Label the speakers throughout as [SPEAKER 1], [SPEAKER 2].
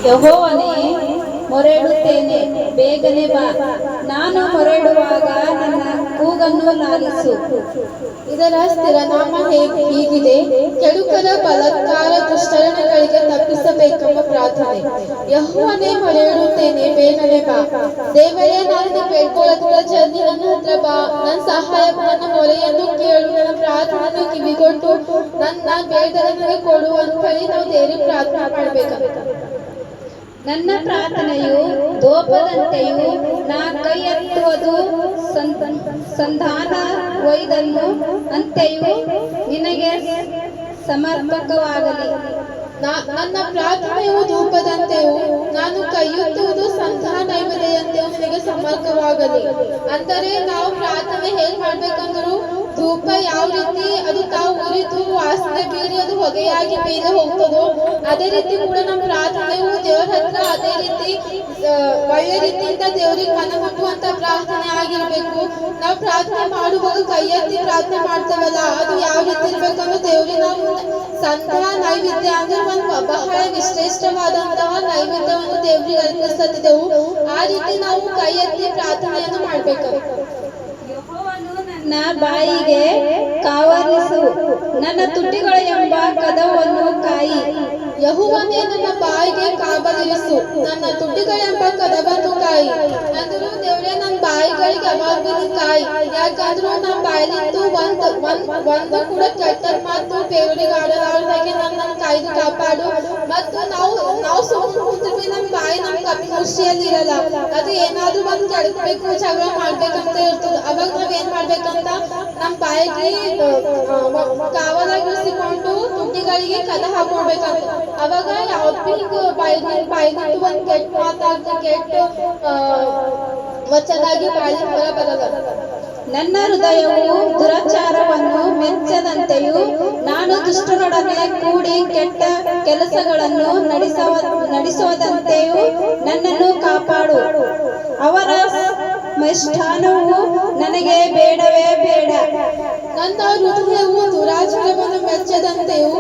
[SPEAKER 1] ಯೆಹೋವನೇ, ಮೊರೆಯಿಡುತ್ತೇನೆ, ಬೇಗನೆ ಬಾ. ನಾನು ಮೊರೆಯಿಡುವಾಗ ನನ್ನ ಕೂಗನ್ನು ಲಾಲಿಸು.
[SPEAKER 2] ಇದರ ಸ್ಥಿರನಾಮ ಹೀಗಿದೆ: ಕೆಡುಕರ ಬಲಾತ್ಕಾರ ದುಷ್ಟರಣಗಳಿಗೆ ತಪ್ಪಿಸಬೇಕೆಂಬ ಪ್ರಾರ್ಥನೆ. ಯೆಹೋವನೇ, ಮೊರೆಯಿಡುತ್ತೇನೆ, ಬೇಗನೆ ಬಾ. ದೇವರೇ, ನಾನು ಬೇಡ್ಕೊಳ್ಳುತ್ತಿರುವ ಜಲ್ದಿ ನನ್ನ ಹತ್ರ ಬಾ. ನನ್ನ ಸಹಾಯ, ನನ್ನ ಮೊರೆಯನ್ನು ಕೇಳು, ನನ್ನ ಪ್ರಾರ್ಥನೆಯನ್ನು ಕಿವಿಗೊಟ್ಟು ನನ್ನ ಬೇಡದ ನನಗೆ ಕೊಡು ಅಂತ ಹೇಳಿ ನಾವು ದೇವರಿಗೆ ಪ್ರಾರ್ಥನೆ ಮಾಡ್ಬೇಕು.
[SPEAKER 1] ನನ್ನ ಪ್ರಾರ್ಥನೆಯು ಧೂಪದಂತೆಯೂ ನಾ ಕೈ ಎತ್ತುವುದು ಸಂಧಾನ ಒಯ್ದನ್ನು ಅಂತೆಯೂ ನಿನಗೆ ಸಮರ್ಪಕವಾಗಲಿ.
[SPEAKER 2] ನನ್ನ ಪ್ರಾರ್ಥನೆಯು ಧೂಪದಂತೆಯೂ ನಾನು ಕೈಯುತ್ತುವುದು ಸಂಧಾನ ನೈವೇದ್ಯದಂತೆಯೂ ನಿನಗೆ ಸಮರ್ಪಕವಾಗಲಿ. ಅಂದರೆ ನಾವು ಪ್ರಾರ್ಥನೆ ಹೇಗೆ ಮಾಡ್ಬೇಕಂದ್ರು, ಧೂಪ ಯಾವ ರೀತಿ ಅದು ತಾವು ಉರಿದು ವಾಸನೆ ಬೀರಿ ಅದು ಹೊಗೆಯಾಗಿ ಮೇಲೆ ಹೋಗ್ತದೋ, ಅದೇ ರೀತಿ ಕೂಡ ನಮ್ಮ ಪ್ರಾರ್ಥನೆಯು ದೇವರ ಹತ್ರ ಅದೇ ರೀತಿ ಒಳ್ಳೆ ರೀತಿಯಿಂದ ದೇವರಿಗೆ ಮನಮುಟ್ಟುವಂತ ಪ್ರಾರ್ಥನೆ ಆಗಿರ್ಬೇಕು. ನಾವು ಪ್ರಾರ್ಥನೆ ಮಾಡುವಾಗ ಕೈ ಎತ್ತಿ ಪ್ರಾರ್ಥನೆ ಮಾಡ್ತೇವಲ್ಲ, ಅದು ಯಾವ ರೀತಿ ಇರ್ಬೇಕಂದ್ರೆ ದೇವರಿಗೆ ನಾವು ಸಂಧಾನ ನೈವೇದ್ಯ ಅಂದ್ರೆ ಒಂದು ಬಹಳ ವಿಶ್ರೇಷ್ಠವಾದಂತಹ ನೈವೇದ್ಯವನ್ನು ದೇವರಿಗೆ ಅರ್ಪಿಸುತ್ತಿದ್ದೆವು. ಆ ರೀತಿ ನಾವು ಕೈ ಎತ್ತಿ ಪ್ರಾರ್ಥನೆಯನ್ನು ಮಾಡ್ಬೇಕು.
[SPEAKER 1] ನನ್ನ ಬಾಯಿಗೆ ಕಾವಲಿಸು, ನನ್ನ ತುಟಿಗಳ ಎಂಬ ಕದವನ್ನು ಕಾಯಿ.
[SPEAKER 2] ಯೆಹೋವನೇ, ನನ್ನ ಬಾಯಿಗೆ ಕಾವಲಿರಿಸು, ನನ್ನ ತುಟಿಗಳೆಂಬ ಕದವನ್ನು ಕಾಯಿ. ಅಂದ್ರು ದೇವ್ರೆ, ನನ್ನ ಬಾಯಿಗಳಿಗೆ ಯಾವಾಗಲೂ ಕಾಯಿ. ಯಾಕಂದ್ರು ನಮ್ಮ ಬಾಯಿಲಿಂದು ಒಂದು ಕೂಡ ಕೆಟ್ಟ ಮಾತು ದೇವರಿಗೆ ಆಡಲಾರ್ದಾಗೆ ನನ್ನ ಕಾಯ್ದು ಕಾಪಾಡು. ಮತ್ತು ನಾವು ಸುಮ್ಮನೆ ಕೂತ್ವಿ, ನಮ್ಮ ಬಾಯಿ ನಮ್ಮ ಖುಷಿಯಲ್ಲಿ ಇರಲ್ಲ. ಅದು ಏನಾದ್ರೂ ಒಂದು ಕೆಡಬೇಕು, ಜಗಳ ಮಾಡ್ಬೇಕಂತ ಇರ್ತದೆ. ಅವಾಗ ನಾವ್ ಏನ್ ಮಾಡ್ಬೇಕಂತ, ನಮ್ಮ ಬಾಯಿಗೆ ಕಾವಲಾಗಿರಿಸಿಕೊಂಡು ತುಟಿಗಳಿಗೆ ಕದ ಹಾಕೊಳ್ಬೇಕಂತ. ಅವಾಗ ಯಾವ್ದು ಹಿಂಗ ಬಾಯಿನಿಂದ ಒಂದ್ ಕೆಟ್ಟ ಮಾತಾಡ್ತಾ ಕೆಟ್ಟ ವಚನಾಗಿ ಬಾಯಿ ಹೊರ ಬರಲ್ಲ.
[SPEAKER 1] ನನ್ನ ಹೃದಯವು ದುರಾಚಾರವನ್ನು ಮೆಚ್ಚದಂತೆಯೂ ನಾನು ದುಷ್ಟರೊಡನೆ ಕೂಡಿ ಕೆಟ್ಟ ಕೆಲಸಗಳನ್ನು ನಡೆಸುವುದಂತೆಯೂ ನನ್ನನ್ನು ಕಾಪಾಡು. ಅವರ ಮೃಷ್ಟಾನ್ನವು ನನಗೆ ಬೇಡವೇ ಬೇಡ.
[SPEAKER 2] ನನ್ನ ಹೃದಯವು ದುರಾಚಾರವನ್ನು ಮೆಚ್ಚದಂತೆಯೂ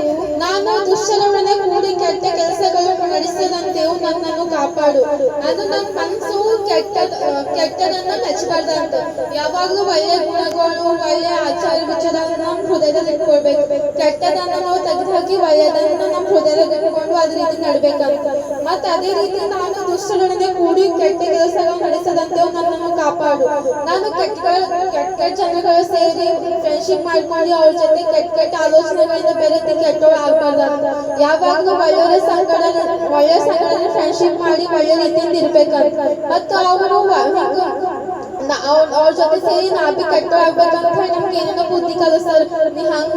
[SPEAKER 2] ನಾನು ದುಷ್ಟರೊಡನೆ ಕೂಡಿ ಕೆಟ್ಟ ಕೆಲಸಗಳನ್ನು ನಡೆಸದಂತೆಯೂ ನನ್ನನ್ನು ಕಾಪಾಡು. ಅದು ನನ್ನ ಮನಸ್ಸು ಕೆಟ್ಟದನ್ನ ಮೆಚ್ಚಬಾರ್ದಂತ. ಯಾವಾಗಲೂ ಒಳ್ಳೆ ಗುಣಗಳು, ಒಳ್ಳೆ ಆಚಾರ ವಿಚಾರವನ್ನು ನಮ್ಮ ಹೃದಯದಲ್ಲಿ ಇಟ್ಕೊಳ್ಬೇಕು. ಕೆಟ್ಟದನ್ನ ನಾವು ತೆಗೆದುಹಾಕಿ ಒಳ್ಳೆಯದನ್ನ ನಮ್ಮ ಹೃದಯದಲ್ಲಿ ಇಟ್ಕೊಂಡು ಅದೇ ರೀತಿ ನಡ್ಬೇಕಂತ. ಮತ್ತೆ ಅದೇ ರೀತಿ ನಾನು ದುಷ್ಟರೊಡನೆ ಕೂಡಿ ಕೆಟ್ಟ ಕೆಲಸಗಳನ್ನು ನಡೆಸದಂತೆಯೂ ನನ್ನನ್ನು ಕಾಪಾಡು. ನಾನು ಕೆಟ್ಟ ಜನಗಳು ಸೇರಿ ಫ್ರೆಂಡ್ಶಿಪ್ ಮಾಡ್ಕೊಂಡು ಅವ್ರ ಜೊತೆ ಕೆಟ್ಟ ಆಲೋಚನೆಗಳಿಂದ ಬೆರೆತಿ ಕೆಟ್ಟವ್ರು ಆಗ್ಬಾರ್ದಂತ. ಯಾವಾಗಲೂ ಒಳ್ಳೆಯ ಸಂಘದಲ್ಲಿ ಫ್ರೆಂಡ್ಶಿಪ್ ಮಾಡಿ ಒಳ್ಳೆ ರೀತಿಯಿಂದ ಇರ್ಬೇಕಂತ. ಮತ್ತು ಅವರು ಅವ್ರ ಜೊತೆ ಸೇರಿ ನಾ ಬಿ ಕೆಟ್ಟ ಆಗ್ಬೇಕಂತ ಹೇಳಿ ನಮ್ಗೆ ಏನೇನೋ ಬುದ್ಧಿ ಕಲಿಸ್ತಾರ. ನೀ ಹಿಂಗ್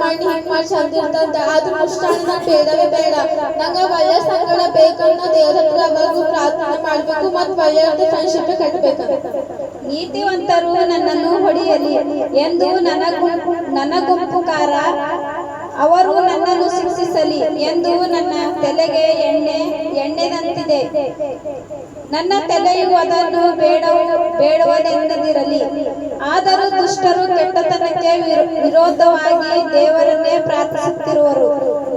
[SPEAKER 2] ಮಾಡಿ ಚಂದ ಇರ್ತಂತ. ಆದ್ರೂ ಅಷ್ಟಾಗಿ ನಂಗೆ ಬೇಡವೇ ಬೇಡ. ನಂಗೆ ಒಳ್ಳೆ ಸಂಗಡ ಬೇಕನ್ನೋ ದೇವ್ರ ಹತ್ರ ಯಾವಾಗೂ ಪ್ರಾರ್ಥನೆ ಮಾಡ್ಬೇಕು. ಮತ್ತು ಒಳ್ಳೆಯ ಫ್ರೆಂಡ್ಶಿಪ್ ಕಟ್ಬೇಕಂತ.
[SPEAKER 1] ನೀತಿವಂತರು ನನ್ನನ್ನು ಹೊಡೆಯಲಿ ಎಂದು ನನಗೊಪ್ಪುಕಾರ, ಅವರು ನನ್ನನ್ನು ಶಿಕ್ಷಿಸಲಿ ಎಂದು ನನ್ನ ತಲೆಗೆ ಎಣ್ಣೆದಂತಿದೆ. ನನ್ನ ತಲೆಯು ಅದನ್ನು ಬೇಡುವುದೆಂದಿರಲಿ. ಆದರೂ ದುಷ್ಟರು ಕೆಟ್ಟತನಕ್ಕೆ ವಿರೋಧವಾಗಿ ದೇವರನ್ನೇ ಪ್ರಾರ್ಥಿಸುತ್ತಿರುವರು.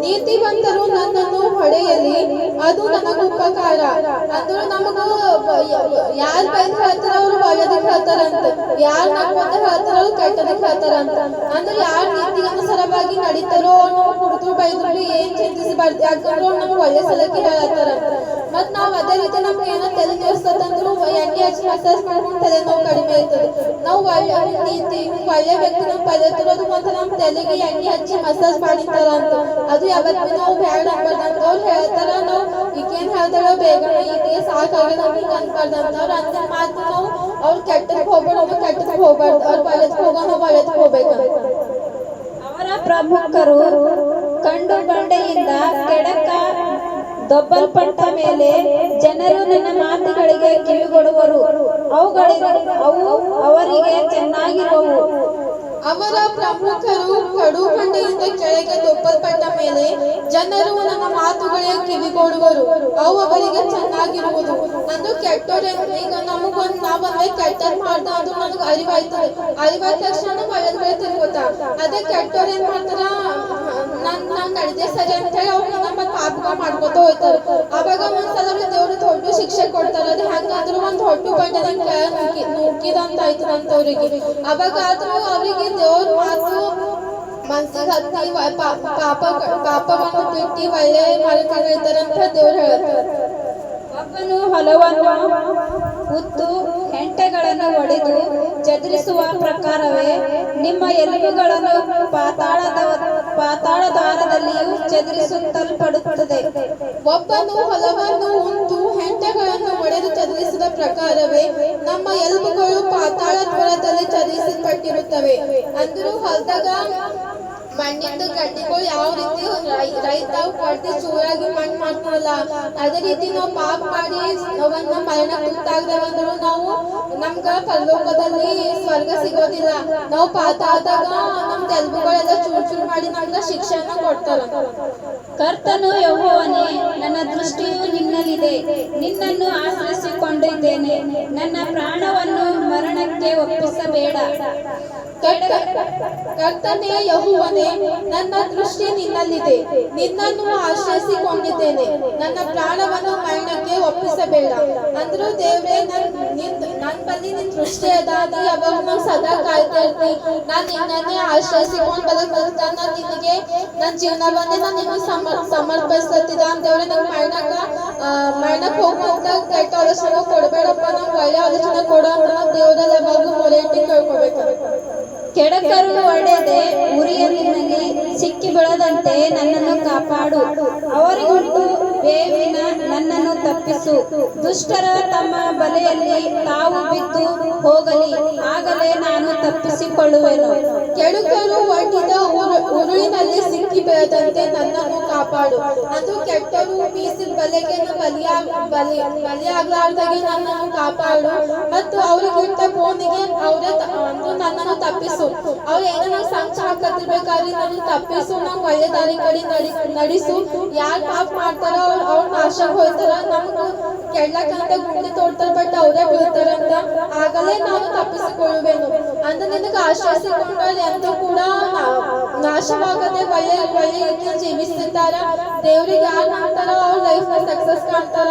[SPEAKER 2] ನೀತಿವಂತರು ನನ್ನನ್ನು ಹೊಡೆಯಲಿ, ಅದು ನನಗುಪಕಾರ. ಅಂದ್ರೆ ನಮಗೂ ಯಾರು ಬೈದು ಹೇಳ್ತಾರ ಅವ್ರು ಒಳ್ಳೆದಕ್ಕೆ ಹೇಳ್ತಾರಂತ, ಯಾರು ನಕ್ಕೊಂತ ಹೇಳ್ತಾರ ಅವ್ರು ಕೆಟ್ಟದಕ್ಕೆ ಹೇಳ್ತಾರಂತ. ಅಂದ್ರೆ ಯಾರು ನೀತಿ ಅನುಸಾರವಾಗಿ ನಡೀತಾರೋ ನಾವು ಕುಡಿದ್ರು ಬೈದ್ರು ಏನ್ ಚಿಂತಿಸಬಾರ್ದು. ಯಾಕಂದ್ರೆ ಅವ್ರು ನಮ್ಗೆ ಒಳ್ಳೆ ಸಲಕ್ಕೆ ಹೇಳತ್ತಾರಂತ. ಮತ್ ನಾವ್ ಅದೇ ರೀತಿ ನಮ್ಗೆ ಏನೋ ತಲೆ ನೋಸ್ತಂದ್ರು ಎಣ್ಣೆ ಹಚ್ಚಿ ಮಸಾಜ್ ಮಾಡ್ಕೊಂಡು ತಲೆ ನೋವು ಕಡಿಮೆ ಇರ್ತದೆ. ನಾವು ಒಳ್ಳೆ ನೀತಿ ಒಳ್ಳೆ ವ್ಯಕ್ತಿ ನಮ್ ಪದತಿರೋದು ಮತ್ತು ನಮ್ ತಲೆಗೆ ಎಣ್ಣೆ ಹಚ್ಚಿ ಮಸಾಜ್ ಮಾಡಿರ್ತಾರ ಅಂತ. ಅದು ಯಾವತ್ತೂ ನಾವು ಬ್ಯಾಡ್ ಅನ್ಬಾರ್ದಂತ. ಅವ್ರು ಹೇಳ್ತಾರ ನಾವು ಈಗೇನ್ ಹೇಳ್ತಾರೋ ಬೇಗನೆ ಈಗ ಸಾಕಾಗಲ್ಲ ಹಿಂಗೆ ಅನ್ಬಾರ್ದಂತ. ಅವ್ರು ಅಂದ ಮಾತು ನಾವು ಅವ್ರು ಕೆಟ್ಟದಕ್ಕೆ ಹೋಗ್ಬಾರ್ದು, ಕೆಟ್ಟದಕ್ಕೆ ಹೋಗ್ಬಾರ್ದು. ಅವ್ರು ಒಳ್ಳೆದಕ್ಕೆ ಹೋಗೋ ನಾವು ಒಳ್ಳೆದಕ್ಕೆ ಹೋಗ್ಬೇಕಂತ.
[SPEAKER 1] ಅವರ ಪ್ರಮುಖರು ಕಂಡು ಬಂಡೆಯಿಂದ ಕೆಡಕ ದೊಬ್ಬಲ್ಪಟ್ಟ ಮೇಲೆ ಜನರು ನನ್ನ ಮಾತುಗಳಿಗೆ ಕಿವಿಗೊಡುವರು. ಅವು ಅವರಿಗೆ ಚೆನ್ನಾಗಿರುವವು.
[SPEAKER 2] ಅವರ ಪ್ರಮುಖರು ಕಡು ಬಂಡೆಯಿಂದ ಕೆಳಗೆ ದೊಬ್ಬಲ್ಪಟ್ಟ ಮೇಲೆ ಜನರು ನನ್ನ ಮಾತುಗಳಿಗೆ ಕಿವಿಗೊಡುವರು. ಅವು ಅವರಿಗೆ ಚೆನ್ನಾಗಿರುವುದು. ನಂದು ಕೆಟ್ಟೋರೆ ಈಗ ನಾವೊಂದೇ ಕೆಟ್ಟದ್ ಮಾಡ್ದ ಅದು ನನಗೆ ಅರಿವಾಯ್ತದೆ. ಅರಿವಾದ ತಕ್ಷಣ ಒಳ್ಳೇದ್ ಬೈತಾರೆ ಗೊತ್ತಾ. ಅದೇ ಕೆಟ್ಟೋರ್ ಏನ್ ಮಾಡ್ತಾರ, ನಾನ್ ನಡೆದೇ ಸರಿ ಅಂತ ಹೇಳಿ ಅವ್ರು ನಮ್ಮ ಪಾಪಗಳು ಮಾಡ್ಕೊತ ಹೋಗ್ತಾರೆ. ಅವಾಗ ಒಂದ್ಸಲ ಅವ್ರಿಗೆ ದೇವ್ರು ದೊಡ್ಡ ಶಿಕ್ಷೆ ಕೊಡ್ತಾರೆ. ಅದು ಹೆಂಗಂದ್ರೆ ಒಂದ್ ದೊಡ್ಡ ಬಂಡೆ ನೂಕಿದಂತ ಆಯ್ತದಂತ ಅವ್ರಿಗೆ. ಅವಾಗ ಆದ್ರೂ ಅವರಿಗೆ ದೇವ್ರ ಮಾತು ಮನ್ಸಿಗೆ ಹತ್ತಿ ಪಾಪವನ್ನು ಬಿಟ್ಟು ಒಳ್ಳೆ ಮಾರ್ಗದಲ್ಲಿ ಇರ್ತಾರಂತ ದೇವ್ರು ಹೇಳ್ತಾರೆ.
[SPEAKER 1] ಒಬ್ಬನು ಹೊಲವನ್ನು ಉತ್ತು ಹೆಂಟೆಗಳನ್ನು ಒಡೆದು ಚದುರಿಸುವ ಪ್ರಕಾರವೇ ನಿಮ್ಮ ಎಲುಬುಗಳನ್ನು ಪಾತಾಳದಾರದಲ್ಲಿಯೂ ಚದುರಿಸುತ್ತಲ್ಪಡುತ್ತದೆ.
[SPEAKER 2] ಒಬ್ಬನು ಹೊಲವನ್ನು ಉಂಟು ಹೆಂಟೆಗಳನ್ನು ಒಡೆದು ಚದುರಿಸಿದ ಪ್ರಕಾರವೇ ನಮ್ಮ ಎಲುಬುಗಳು ಪಾತಾಳ ದ್ವಾರದಲ್ಲಿ ಚದುರಿಸಲ್ಪಟ್ಟಿರುತ್ತವೆ. ಅಂದರೂ ಹೊಲದಾಗ ಮಣ್ಣಿಂದು ಗಡ್ಡಿಗಳು ಯಾವ ರೀತಿ ರೈತ ಕೊಡ್ತಿ ಚೂರಾಗಿ ಮಣ್ಣು ಮಾಡ್ತಾರಲ್ಲ, ಅದೇ ರೀತಿ ನಾವು ಪಾಪ ಮಾಡಿ ಅವನ್ನ ಮರಣ ತುತ್ತಾಗ್ದೇವಂದ್ರು ನಾವು ನಮ್ಗ ಪರಲೋಕದಲ್ಲಿ ಸ್ವರ್ಗ ಸಿಗೋದಿಲ್ಲ. ನಾವು ಪಾತಾಳದಾಗ ನಮ್ ಎಲುಬುಗಳೆಲ್ಲ ಚೂರ್ ಚೂರ್ ಮಾಡಿ ನಮ್ಗ ಶಿಕ್ಷೆಯನ್ನ ಕೊಡ್ತಾರ.
[SPEAKER 1] ಕರ್ತನು ಯೆಹೋವನೇ, ನನ್ನ ದೃಷ್ಟಿಯು ನಿನ್ನಲ್ಲಿದೆ, ನಿನ್ನನ್ನು ಆಶ್ರಯಿಸಿಕೊಂಡಿದ್ದೇನೆ. ನನ್ನ ಪ್ರಾಣವನ್ನು ಮರಣಕ್ಕೆ ಒಪ್ಪಿಸಬೇಡ.
[SPEAKER 2] ಕರ್ತನೇ ಯೆಹೋವನೇ, ನನ್ನ ದೃಷ್ಟಿ ನಿನ್ನಲ್ಲಿದೆ, ನಿನ್ನನ್ನು ಆಶ್ರಯಿಸಿಕೊಂಡಿದ್ದೇನೆ. ನನ್ನ ಪ್ರಾಣವನ್ನು ಮರಣಕ್ಕೆ ಒಪ್ಪಿಸಬೇಡ. ಅಂದ್ರೂ ದೇವ್ರೆ, ನನ್ ಬಲ್ಲಿ ನಿನ್ ದೃಷ್ಟಿ ಅದಾದಿ ಯಾವಾಗ ನಾವು ಸದಾ ಕಾಯ್ತಾ ಇರ್ತೀವಿ. ನಾನ್ ನಿನ್ನನ್ನೇ ಆಶ್ರಯಿಸಿಕೊಂಡು ಬದುಕ್ತ ನಿನಗೆ ನನ್ನ ಜೀವನವನ್ನೇ ನಾನು ನಿಮಗೆ ಸಮರ್ಪಿಸ್ತಿದ್ದ ಅಂತೇಳಿ ನಂಗೆ ಮರಣಕ್ಕೆ ಹೋಗುವಂತ ಕೆಟ್ಟ ಆಲೋಚನೆ ಕೊಡಬೇಡಪ್ಪ, ನಮ್ಗೆ ಒಳ್ಳೆ ಆಲೋಚನೆ ಕೊಡೋ ಅಂತ ನಾವು ದೇವರಲ್ಲಿ ಯಾವಾಗೂ ಮೊರೆ ಇಟ್ಟು ಕೇಳ್ಕೊಬೇಕು.
[SPEAKER 1] ಕೆಡಕರು ಒಡೆದೆ ಉರಿಯಲಿನಲ್ಲಿ ಸಿಕ್ಕಿ ಬೀಳದಂತೆ ನನ್ನನ್ನು ಕಾಪಾಡು. ಅವರಿಗುಂಟು ಬೇವಿನ ನನ್ನನ್ನು ತಪ್ಪಿಸು. ದುಷ್ಟರ ತಮ್ಮ ಬಲೆಯಲ್ಲಿ ತಾವು ಬಿದ್ದು ಹೋಗಲಿ, ಆಗಲೇ ನಾನು ತಪ್ಪಿಸಿಕೊಳ್ಳುವೆನು.
[SPEAKER 2] ಕೆಡುಕರು ಒಡ್ಡಿದ ಉರುಳಿನಲ್ಲಿ ಸಿಕ್ಕಿ ಬೀಳದಂತೆ ನನ್ನನ್ನು ಕಾಪಾಡು. ಅದು ಕೆಟ್ಟರು ಬೀಸಿದ ಬಲೆಗೆ ಬಲಿಯಾಗಲಾರ್ದಾಗೆ ನನ್ನನ್ನು ಕಾಪಾಡು. ಮತ್ತು ಅವರಿಗಿಟ್ಟ ಬೋನಿಗೆ ನನ್ನನ್ನು ತಪ್ಪಿಸು. ಅವ್ರು ಏನೋ ಸಂಚ ಹಾಕತ್ತಿರ್ಬೇಕಾದ್ರೆ ನನ್ನ ತಪ್ಪಿಸು, ನಂಗೆ ಒಳ್ಳೆ ದಾರಿ ಕಡೆ ನಡೆಸು. ಯಾರು ಪಾಪ ಮಾಡ್ತಾರೋ ಅವ್ರು ನಾಶಕ್ಕೆ ಹೋಗ್ತಾರ, ನಮ್ಗೆ ಕೆಡ್ಲಕ್ಕಂತ ಗುಂಡಿ ತೋಡ್ತಾರ, ಬಟ್ ಅವರೇ ಬೀಳ್ತಾರಂತ. ಆಗಲೇ ನಾನು ತಪ್ಪಿಸಿಕೊಳ್ಳುವೆನು. ಅಂದ್ರೆ ನಿನಗೆ ಆಶ್ರಯಿಸಿಕೊಂಡ್ರೆ ಎಂತೂ ಕೂಡ ನಾಶವಾಗದೆ ಒಳ್ಳೆ ರೀತಿಯಲ್ಲಿ ಜೀವಿಸ್ತಿರ್ತಾರ. ದೇವ್ರಿಗೆ ಯಾರು ಮಾಡ್ತಾರೋ ಅವ್ರ ಲೈಫ್ ಸಕ್ಸಸ್ ಕಾಣ್ತಾರ.